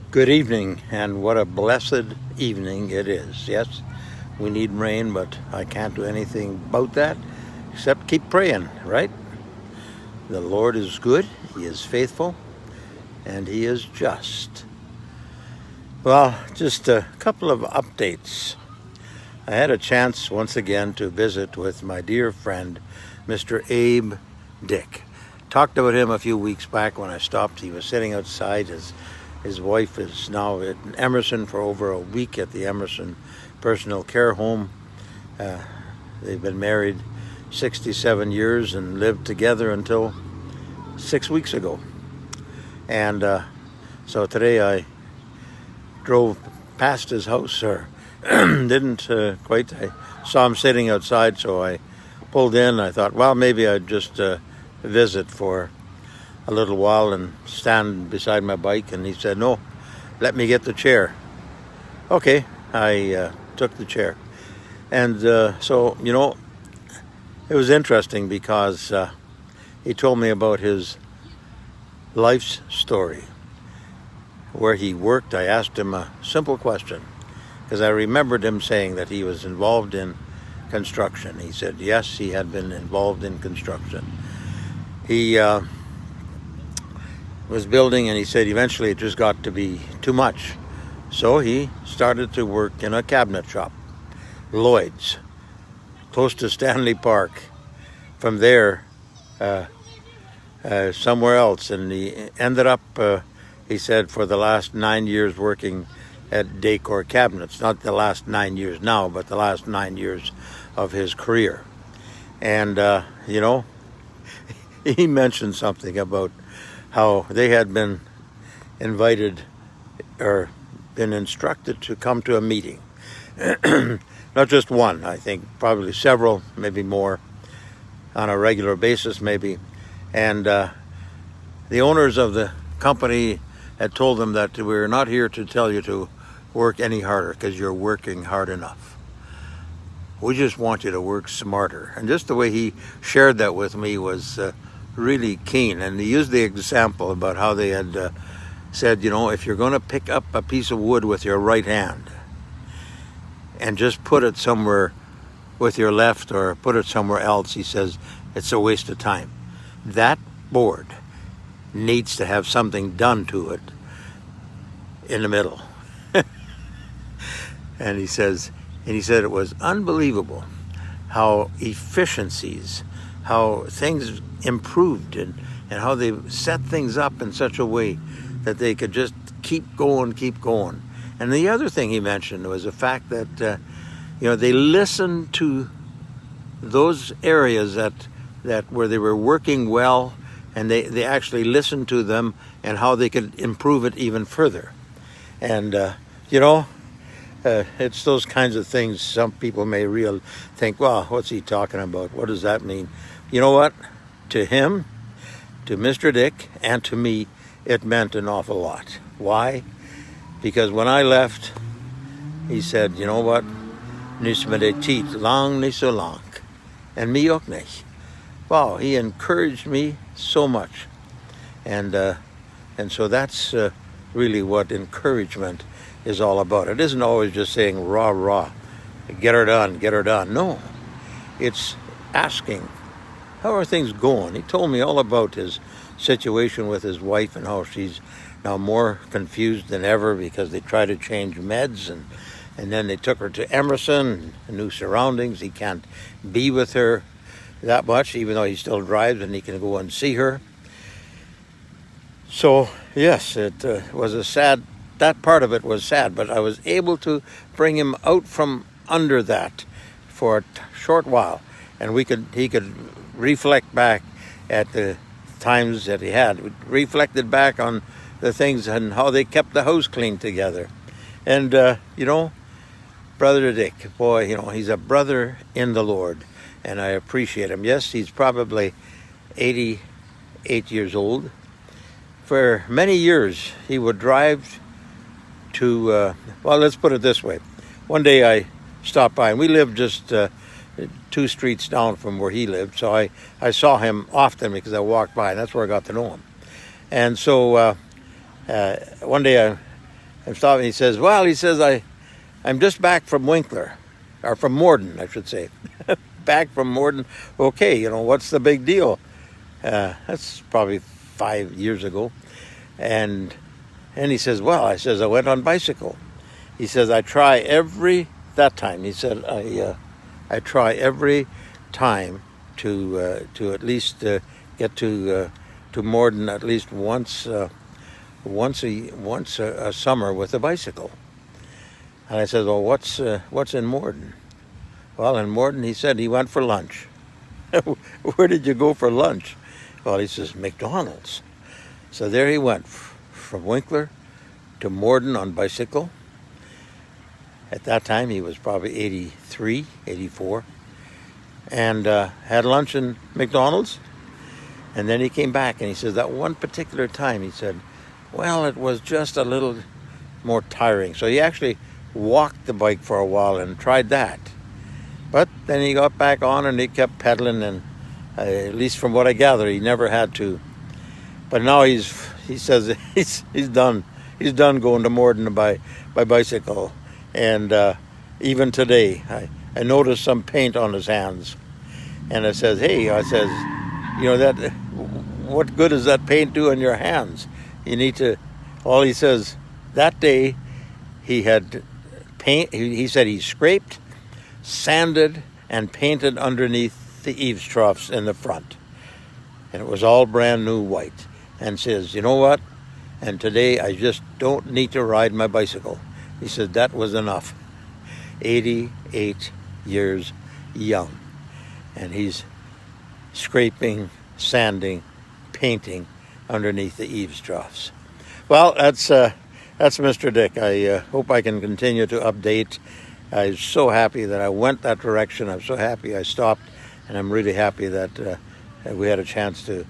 Good evening, and what a blessed evening it is. Yes, we need rain, but I can't do anything about that except keep praying, right? The Lord is good, He is faithful, and He is just. Well, just a couple of updates. I had a chance once again to visit with my dear friend, Mr. Abe Dick. Talked about him a few weeks back when I stopped. He was sitting outside. His wife is now at Emerson for over a week at the Emerson Personal Care Home. They've been married 67 years and lived together until 6 weeks ago. And so today I drove past his house, or didn't quite. I saw him sitting outside, so I pulled in. I thought, well, maybe I'd just visit for a little while and stand beside my bike. And he said, no, let me get the chair. Okay, I took the chair. And so, it was interesting because he told me about his life's story. Where he worked, I asked him a simple question because I remembered him saying that he was involved in construction. He said, yes, he had been involved in construction. He was building, and he said eventually it just got to be too much. So he started to work in a cabinet shop, Lloyd's, close to Stanley Park. From there, somewhere else, and he ended up, he said, for the last 9 years working at Decor Cabinets. Not the last 9 years now, but the last 9 years of his career. And, he mentioned something about how they had been invited or been instructed to come to a meeting. Not just one, I think probably several, maybe more, on a regular basis maybe. And the owners of the company had told them that we're not here to tell you to work any harder because you're working hard enough. We just want you to work smarter. And just the way he shared that with me was really keen. And he used the example about how they had said, if you're going to pick up a piece of wood with your right hand and just put it somewhere with your left or put it somewhere else, he says, it's a waste of time. That board needs to have something done to it in the middle. And he said it was unbelievable how efficiencies, how things improved, and how they set things up in such a way that they could just keep going. And the other thing he mentioned was the fact that they listened to those areas that where they were working well, and they actually listened to them and how they could improve it even further. And it's those kinds of things some people may think, well, what's he talking about? What does that mean? You know what? To him, to Mr. Dick, and to me, it meant an awful lot. Why? Because when I left, he said, you know what? Nis me de tit lang ni so lang. And me ook nicht. Wow, he encouraged me so much. And so that's really what encouragement is all about. It isn't always just saying, rah, rah, get her done. No, it's asking, how are things going? He told me all about his situation with his wife and how she's now more confused than ever because they try to change meds, and then they took her to Emerson, new surroundings. He can't be with her that much, even though he still drives and he can go and see her. So, yes, it was that part of it was sad, but I was able to bring him out from under that for a short while, and he could reflect back at the times that he had. We reflected back on the things and how they kept the house clean together. And, Brother Dick, boy, he's a brother in the Lord, and I appreciate him. Yes, he's probably 88 years old. For many years, he would drive to, let's put it this way. One day I stopped by, and we lived just 2 streets down from where he lived, so I saw him often because I walked by, and that's where I got to know him. And so one day I'm stopping. He says, well, he says, I'm just back from Winkler, or from Morden, I should say. Back from Morden. Okay, what's the big deal? That's probably 5 years ago. And he says, well, I went on bicycle. He says, I try every time to at least get to Morden at least once a summer with a bicycle. And I said, well, what's in Morden? Well, in Morden, he said he went for lunch. Where did you go for lunch? Well, he says, McDonald's. So there he went from Winkler to Morden on bicycle. At that time, he was probably 83, 84, and had lunch in McDonald's. And then he came back, and he says that one particular time, he said, well, it was just a little more tiring. So he actually walked the bike for a while and tried that. But then he got back on and he kept pedaling, and at least from what I gather, he never had to. But now he says he's done. He's done going to Morden by bicycle. And even today, I noticed some paint on his hands. And I says, hey, what good does that paint do on your hands? You need to, all he says, that day he had paint, he said he scraped, sanded, and painted underneath the eaves troughs in the front. And it was all brand new white. And says, you know what? And today I just don't need to ride my bicycle. He said that was enough. 88 years young. And he's scraping, sanding, painting underneath the eaves troughs. Well, that's Mr. Dick. I hope I can continue to update. I'm so happy that I went that direction. I'm so happy I stopped. And I'm really happy that we had a chance to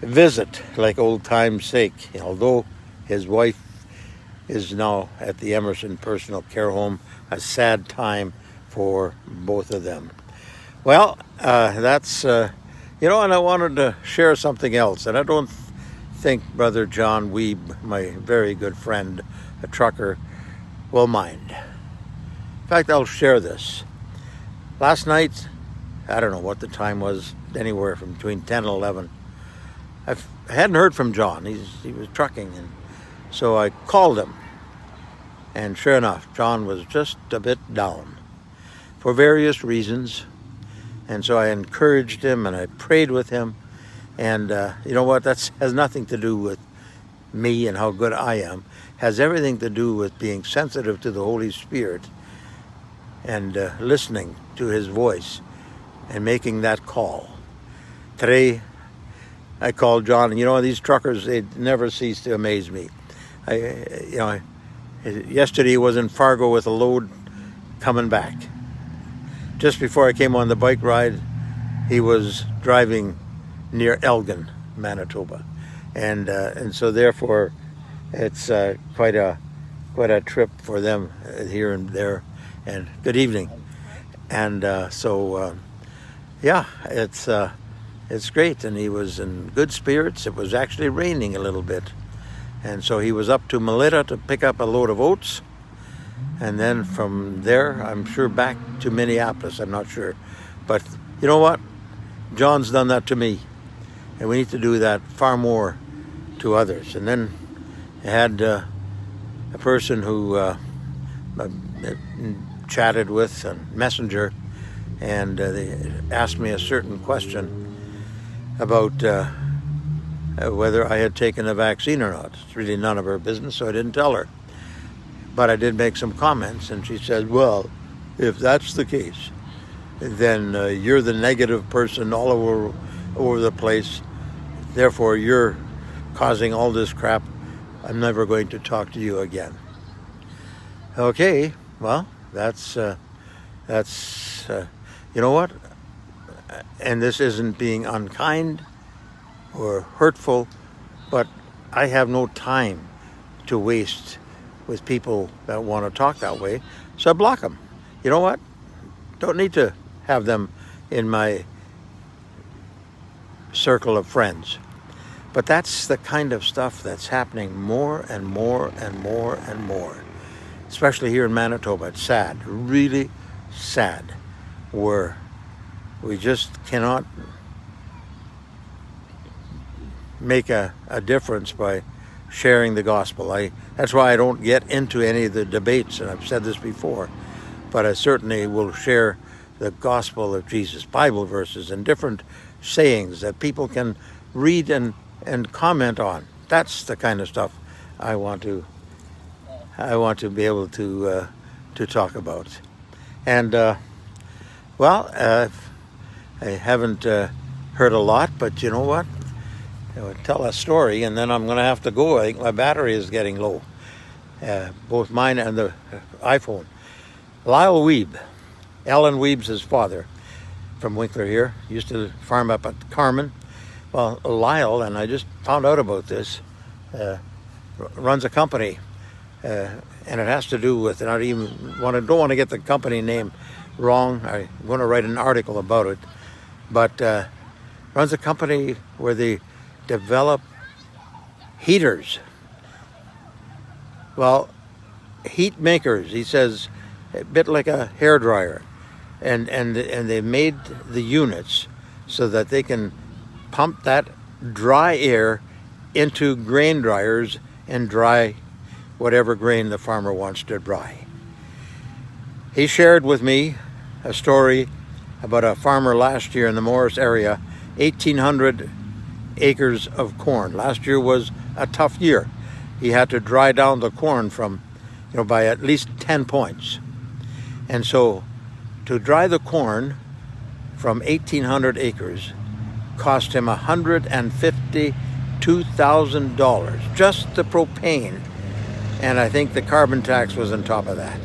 visit like old time's sake. Although his wife is now at the Emerson Personal Care Home, a sad time for both of them. Well, that's, and I wanted to share something else, and I don't think Brother John Weeb, my very good friend, a trucker, will mind. In fact, I'll share this. Last night, I don't know what the time was, anywhere from between 10 and 11, I hadn't heard from John. He was trucking, and so I called him. And sure enough, John was just a bit down for various reasons. And so I encouraged him and I prayed with him. And you know what? That has nothing to do with me and how good I am. It has everything to do with being sensitive to the Holy Spirit and listening to his voice and making that call. Today, I called John, and these truckers, they never cease to amaze me. Yesterday he was in Fargo with a load coming back. Just before I came on the bike ride, he was driving near Elgin, Manitoba, and so therefore, it's quite a trip for them here and there. And good evening, and it's great, and he was in good spirits. It was actually raining a little bit. And so he was up to Melita to pick up a load of oats. And then from there, I'm sure back to Minneapolis. I'm not sure. But you know what? John's done that to me. And we need to do that far more to others. And then I had a person who I chatted with on Messenger. And they asked me a certain question about whether I had taken a vaccine or not. It's really none of her business, so I didn't tell her. But I did make some comments, and she said, well, if that's the case, then you're the negative person all over the place. Therefore, you're causing all this crap. I'm never going to talk to you again. Okay, well, that's you know what? And this isn't being unkind or hurtful, but I have no time to waste with people that want to talk that way, so I block them. You know what? Don't need to have them in my circle of friends. But that's the kind of stuff that's happening more and more and more and more, especially here in Manitoba. It's sad, really sad, where we just cannot make a difference by sharing the gospel. That's why I don't get into any of the debates, and I've said this before, but I certainly will share the gospel of Jesus, Bible verses and different sayings that people can read and comment on. That's the kind of stuff I want to be able to talk about. And I haven't heard a lot, but you know what? I'll tell a story, and then I'm going to have to go. I think my battery is getting low, both mine and the iPhone. Lyle Wiebe, Alan Wiebe's his father, from Winkler here, used to farm up at Carmen. Well, Lyle, and I just found out about this, runs a company, and it has to do with, and don't want to get the company name wrong. I'm going to write an article about it, but runs a company where they develop heaters. Well, heat makers, he says, a bit like a hairdryer, and they made the units so that they can pump that dry air into grain dryers and dry whatever grain the farmer wants to dry. He shared with me a story about a farmer last year in the Morris area, 1,800 acres of corn. Last year was a tough year. He had to dry down the corn by at least 10 points. And so to dry the corn from 1,800 acres cost him $152,000, just the propane, and I think the carbon tax was on top of that.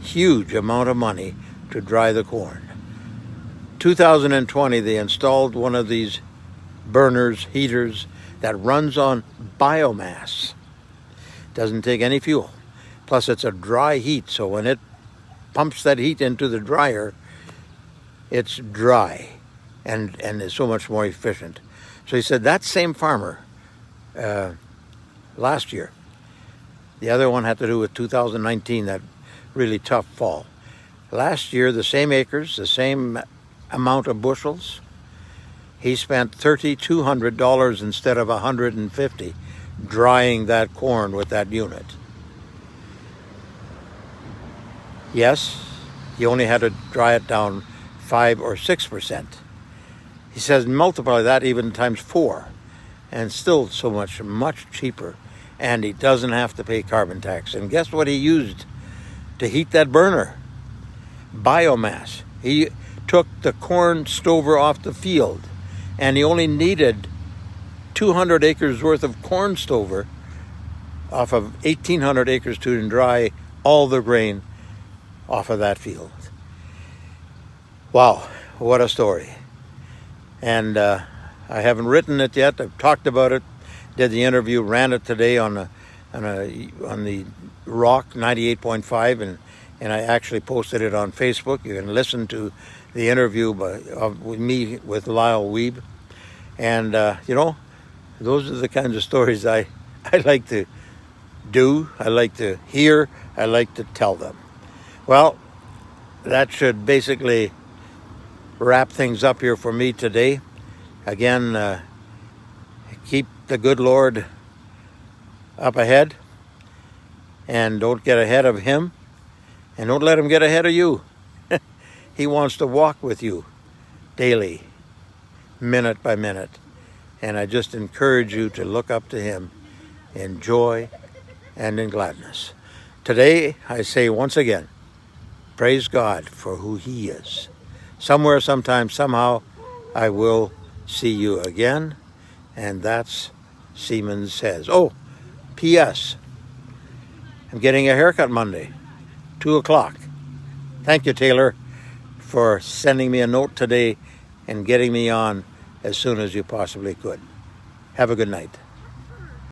Huge amount of money to dry the corn. 2020, they installed one of these burners, heaters, that runs on biomass. Doesn't take any fuel. Plus it's a dry heat, so when it pumps that heat into the dryer, it's dry and is so much more efficient. So he said that same farmer last year, the other one had to do with 2019, that really tough fall. Last year, the same acres, the same amount of bushels, he spent $3,200 instead of $150 drying that corn with that unit. Yes, he only had to dry it down 5 or 6%. He says multiply that even times 4, and still so much cheaper, and he doesn't have to pay carbon tax. And guess what he used to heat that burner? Biomass. He took the corn stover off the field, and he only needed 200 acres worth of corn stover off of 1,800 acres to dry all the grain off of that field. Wow, what a story. And I haven't written it yet. I've talked about it, did the interview, ran it today on the Rock 98.5, and I actually posted it on Facebook. You can listen to the interview with me with Lyle Wiebe. And, those are the kinds of stories I like to do, I like to hear, I like to tell them. Well, that should basically wrap things up here for me today. Again, keep the good Lord up ahead, and don't get ahead of him, and don't let him get ahead of you. He wants to walk with you daily, minute by minute. And I just encourage you to look up to him in joy and in gladness. Today, I say once again, praise God for who he is. Somewhere, sometime, somehow, I will see you again. And that's Seaman Says. Oh, P.S. I'm getting a haircut Monday, 2 o'clock. Thank you, Taylor, for sending me a note today and getting me on as soon as you possibly could. Have a good night.